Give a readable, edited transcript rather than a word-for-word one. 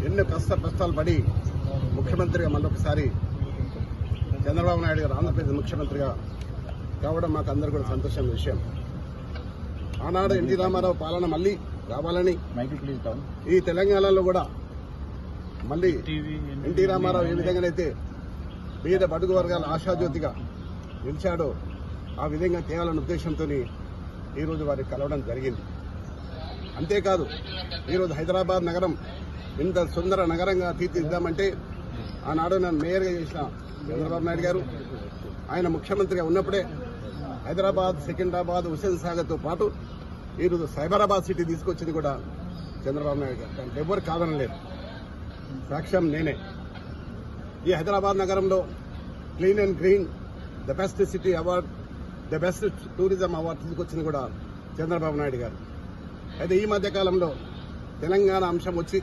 ఎన్నో కష్టాలు పడి ముఖ్యమంత్రిగా మళ్ళొకసారి చంద్రబాబు నాయుడు గారు ఆంధ్రప్రదేశ్ ముఖ్యమంత్రిగా కావడం మాకు అందరూ కూడా సంతోషమైన విషయం. ఆనాడు ఎన్టీ రామారావు పాలన మళ్లీ రావాలని ఈ తెలంగాణలో కూడా మళ్లీ ఎన్టీ రామారావు ఏ విధంగానైతే పేద బడుగు వర్గాల ఆశాజ్యోతిగా నిలిచాడో ఆ విధంగా చేయాలన్న ఉద్దేశంతో ఈరోజు వారికి కలవడం జరిగింది. అంతేకాదు ఈరోజు హైదరాబాద్ నగరం ఇంత సుందర నగరంగా తీర్చిదిద్దామంటే ఆనాడు నన్ను మేయర్గా చేసిన చంద్రబాబు నాయుడు గారు ఆయన ముఖ్యమంత్రిగా ఉన్నప్పుడే హైదరాబాద్, సికింద్రాబాద్, హుస్సేన్ సాగర్తో పాటు ఈరోజు సైబరాబాద్ సిటీ తీసుకొచ్చింది కూడా చంద్రబాబు నాయుడు గారు. దానికి ఎవరు కాదనలేదు, సాక్ష్యం నేనే. ఈ హైదరాబాద్ నగరంలో clean and green the best city award, the best tourism award తీసుకొచ్చింది కూడా చంద్రబాబు నాయుడు గారు. అయితే ఈ మధ్య కాలంలో తెలంగాణ అంశం వచ్చి